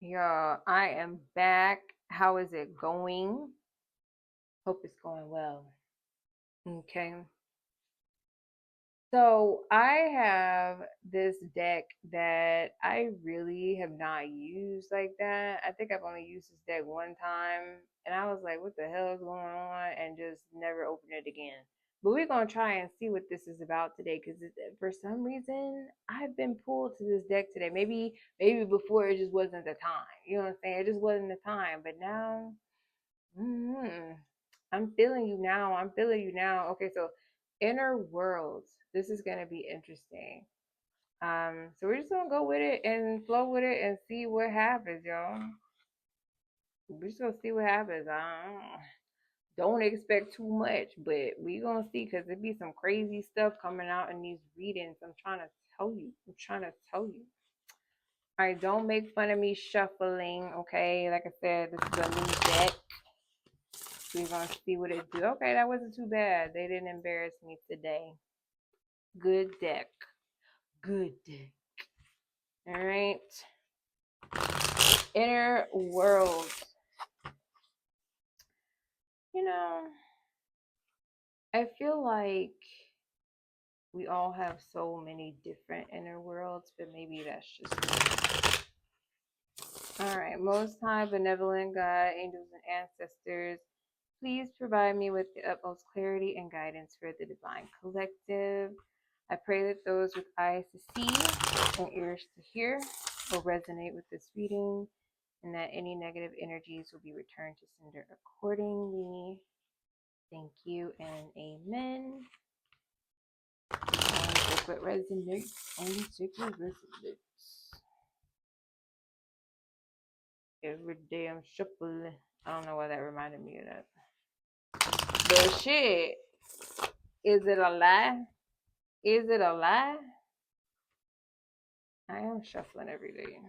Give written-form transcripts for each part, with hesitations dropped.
Y'all, I am back. How is it going? Hope it's going well. Okay. So I have this deck that I really have not used like that. I think I've only used this deck one time, and I was like, what the hell is going on? And just never opened it again. But we're going to try and see what this is about today because for some reason I've been pulled to this deck today. Maybe before it just wasn't the time. You know what I'm saying? It just wasn't the time. But now, mm, I'm feeling you now. I'm feeling you now. Okay, so inner worlds. This is gonna be interesting. So we're just gonna go with it and flow with it and see what happens, y'all. We're just gonna see what happens. Don't expect too much, but we gonna see because there be some crazy stuff coming out in these readings. I'm trying to tell you. I'm trying to tell you. All right, don't make fun of me shuffling, okay? Like I said, this is a new deck. We're gonna see what it do. Okay, that wasn't too bad. They didn't embarrass me today. Good deck. Good deck. All right. Inner world. You know, I feel like we all have so many different inner worlds, but maybe that's just me. All right. Most High, benevolent God, angels, and ancestors, please provide me with the utmost clarity and guidance for the divine collective. I pray that those with eyes to see and ears to hear will resonate with this reading, and that any negative energies will be returned to sender accordingly. Thank you and amen. Take what resonates and take what resonates. Every day I'm shuffling. I don't know why that reminded me of that. But shit, is it a lie? Is it a lie? I am shuffling every day.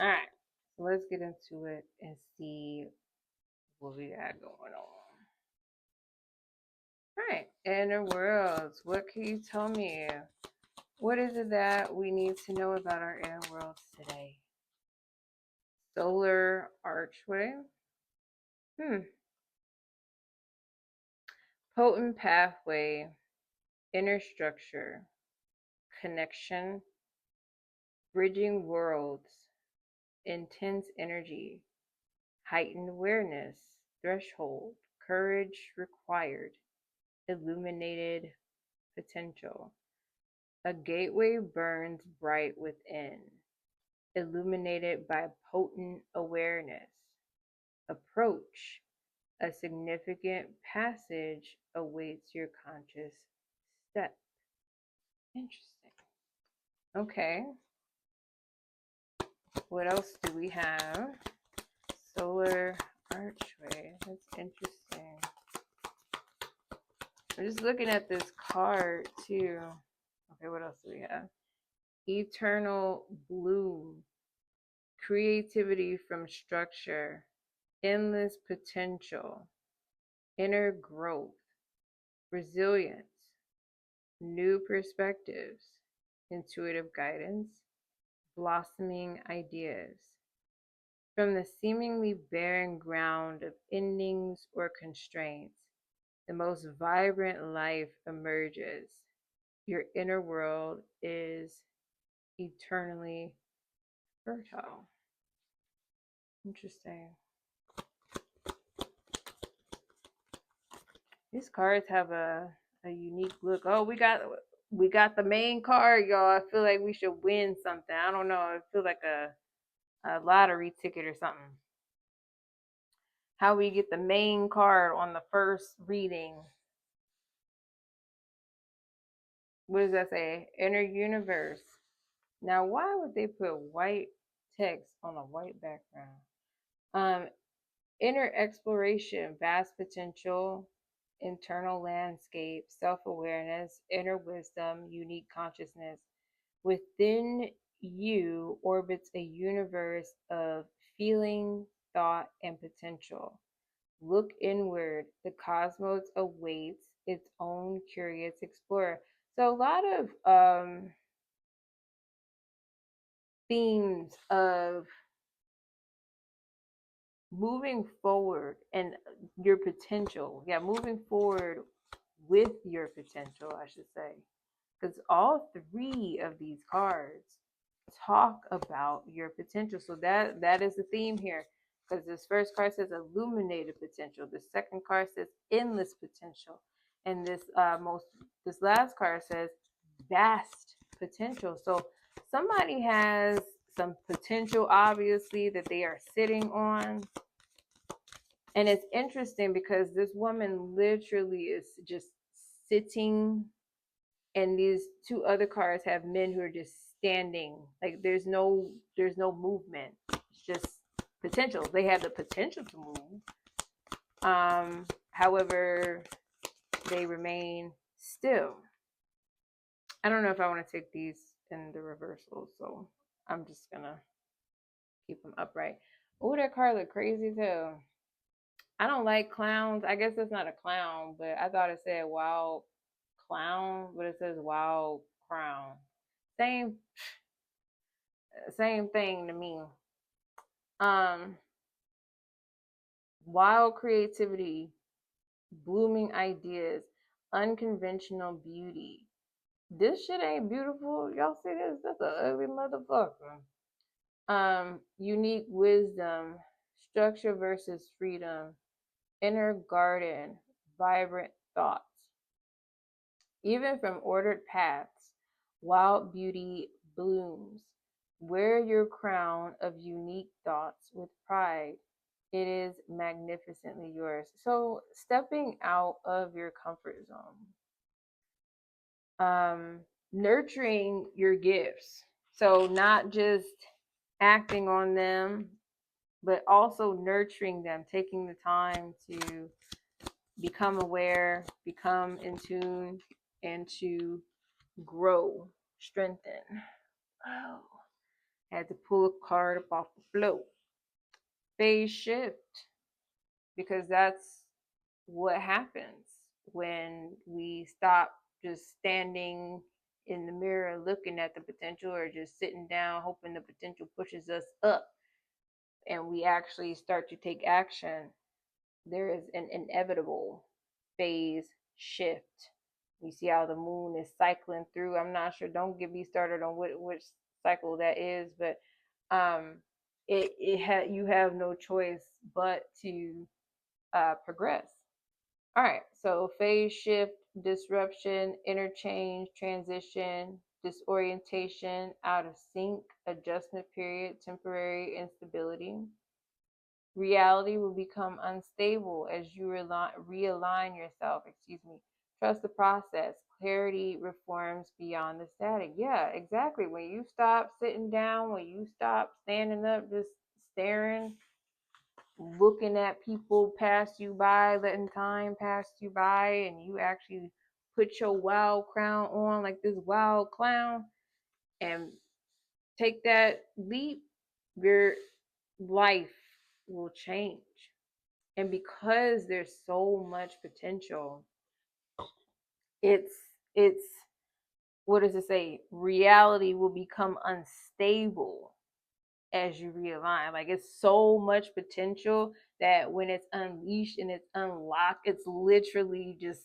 All right, so let's get into it and see what we got going on. All right, inner worlds. What can you tell me? What is it that we need to know about our inner worlds today? Solar archway. Potent pathway, inner structure, connection, bridging worlds, intense energy, heightened awareness, threshold, courage required, illuminated potential. A gateway burns bright within, illuminated by potent awareness. Approach. A significant passage awaits your conscious step. Interesting. Okay. What else do we have? Solar archway. That's interesting. I'm just looking at this card too. Okay, what else do we have? Eternal bloom. Creativity from structure. Endless potential. Inner growth. Resilience. New perspectives. Intuitive guidance. Blossoming ideas. From the seemingly barren ground of endings or constraints, the most vibrant life emerges. Your inner world is eternally fertile. Interesting. These cards have a unique look. Oh, we got the main card, y'all. I feel like we should win something. I don't know. I feel like a lottery ticket or something. How we get the main card on the first reading. What does that say? Inner universe. Now, why would they put white text on a white background? Um, Inner exploration, vast potential, internal landscape, self awareness, inner wisdom, unique consciousness. Within you orbits a universe of feeling, thought, and potential. Look inward. The cosmos awaits its own curious explorer. So a lot of themes of moving forward and your potential. Yeah, moving forward with your potential, I should say. Because all three of these cards talk about your potential. So that is the theme here. Because this first card says illuminated potential. The second card says endless potential. And this last card says vast potential. So somebody has some potential, obviously, that they are sitting on. And it's interesting because this woman literally is just sitting, and these two other cards have men who are just standing. Like there's no movement. It's just potential. They have the potential to move. However, they remain still. I don't know if I want to take these in the reversal, so I'm just gonna keep them upright. Oh, that card look crazy too. I don't like clowns. I guess it's not a clown, but I thought it said wild clown, but it says wild crown. Same same thing to me. Um, Wild creativity, blooming ideas, unconventional beauty. This shit ain't beautiful. Y'all see this? That's an ugly motherfucker. Unique wisdom, structure versus freedom, inner garden, vibrant thoughts. Even from ordered paths, wild beauty blooms. Wear your crown of unique thoughts with pride. It is magnificently yours. So, stepping out of your comfort zone, nurturing your gifts. So, not just acting on them, but also nurturing them, taking the time to become aware, become in tune, and to grow, strengthen. Oh, had to pull a card up off the float. Phase shift, because that's what happens when we stop just standing in the mirror looking at the potential, or just sitting down hoping the potential pushes us up, and we actually start to take action. There is an inevitable phase shift. You see how the moon is cycling through. I'm not sure. Don't get me started on which cycle that is, but um, you have no choice but to progress. All right. So phase shift, disruption, interchange, transition, disorientation, out of sync, adjustment period, temporary instability. Reality will become unstable as you realign yourself. Excuse me. Trust the process. Clarity reforms beyond the static. Yeah, exactly. When you stop sitting down, when you stop standing up, just staring, looking at people pass you by, letting time pass you by, and you actually put your wild crown on like this wild clown and take that leap, your life will change. And because there's so much potential, it's it's what does it say? Reality will become unstable as you realign. Like it's so much potential that when it's unleashed and it's unlocked, it's literally just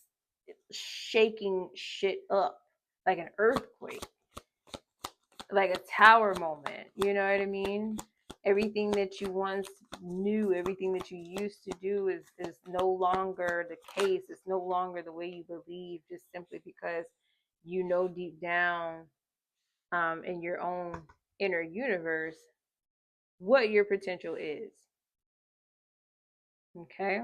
shaking shit up like an earthquake, like a tower moment. You know what I mean? Everything that you once knew, everything that you used to do is no longer the case. It's no longer the way you believe, just simply because you know deep down in your own inner universe what your potential is. Okay?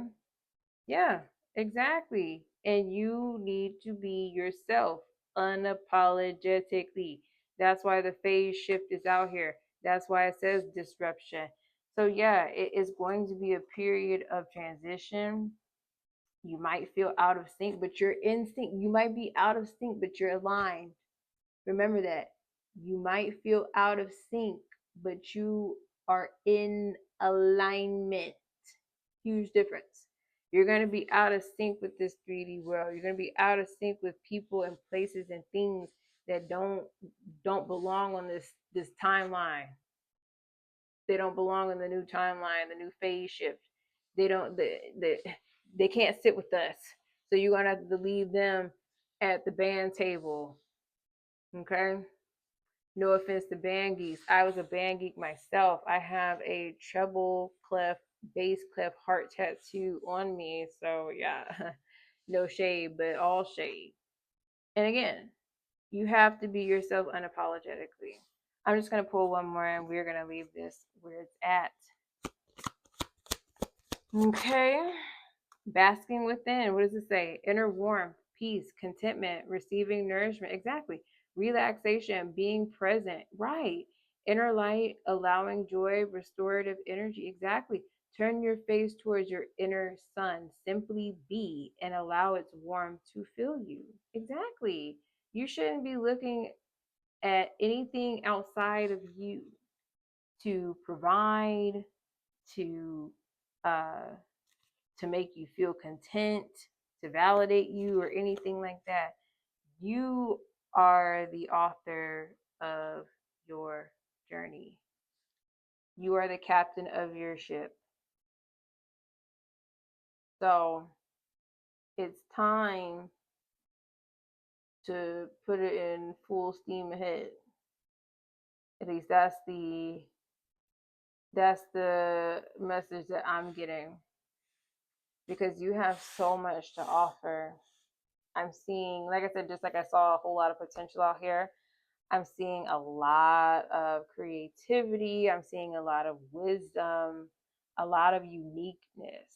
Yeah, exactly. And you need to be yourself unapologetically. That's why the phase shift is out here. That's why it says disruption. So, yeah, it is going to be a period of transition. You might feel out of sync, but you're in sync. You might be out of sync, but you're aligned. Remember that. You might feel out of sync, but you are in alignment. Huge difference. You're going to be out of sync with this 3D world. You're going to be out of sync with people and places and things that don't belong on this timeline. They don't belong in the new timeline, the new phase shift. They don't they can't sit with us. So you're gonna have to leave them at the band table. Okay? No offense to band geeks. I was a band geek myself. I have a treble clef, bass clef heart tattoo on me. So yeah, no shade, but all shade. And again, you have to be yourself unapologetically. I'm just gonna pull one more and we're gonna leave this where it's at. Okay. Basking within. What does it say? Inner warmth, peace, contentment, receiving nourishment. Exactly. Relaxation, being present. Right. Inner light, allowing joy, restorative energy. Exactly. Turn your face towards your inner sun. Simply be and allow its warmth to fill you. Exactly. You shouldn't be looking at anything outside of you to provide, to uh, to make you feel content, to validate you, or anything like that. You are the author of your journey. You are the captain of your ship. So it's time to put it in full steam ahead. At least that's the message that I'm getting, because you have so much to offer. I'm seeing, like I said, just like I saw a whole lot of potential out here, I'm seeing a lot of creativity. I'm seeing a lot of wisdom, a lot of uniqueness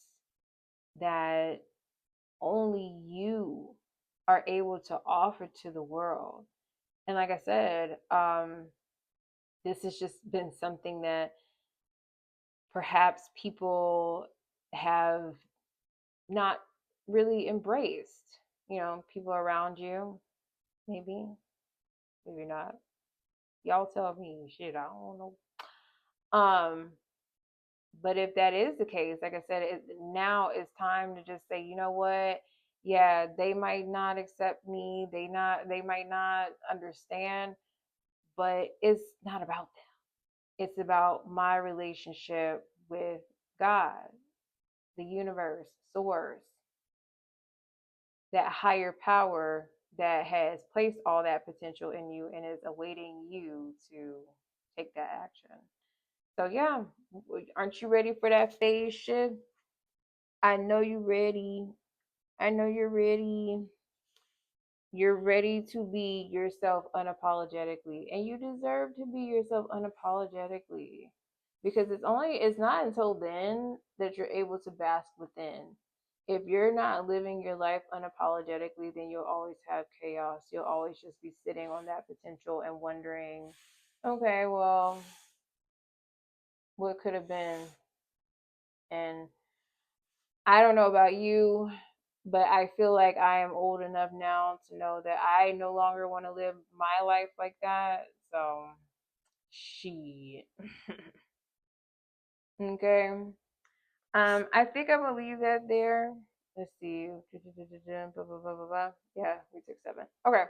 that only you are able to offer to the world. And like I said, this has just been something that perhaps people have not really embraced. People around you, maybe, maybe not. Y'all tell me, shit, I don't know. But if that is the case, like I said, now it's time to just say, you know what? Yeah, they might not accept me. They might not understand, but it's not about them. It's about my relationship with God, the universe, source, that higher power that has placed all that potential in you and is awaiting you to take that action. So yeah, aren't you ready for that phase shift? I know you're ready. I know you're ready. You're ready to be yourself unapologetically. And you deserve to be yourself unapologetically. Because it's not until then that you're able to bask within. If you're not living your life unapologetically, then you'll always have chaos. You'll always just be sitting on that potential and wondering, okay, well, what could have been? And I don't know about you, but I feel like I am old enough now to know that I no longer want to live my life like that. So, shit. Okay. I think I'm gonna leave that there. Let's see. Blah, blah, blah, blah, blah. Yeah, we took 7. Okay.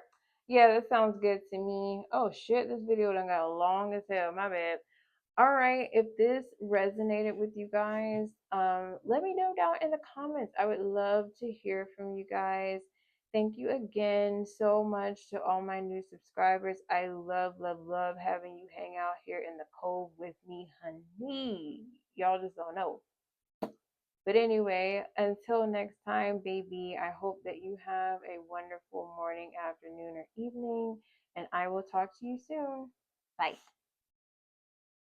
Yeah, that sounds good to me. Oh shit, this video done got long as hell. My bad. All right, if this resonated with you guys, let me know down in the comments. I would love to hear from you guys. Thank you again so much to all my new subscribers. I love, love, love having you hang out here in the cove with me, honey. Y'all just don't know. But anyway, until next time, baby, I hope that you have a wonderful morning, afternoon, or evening, and I will talk to you soon. Bye.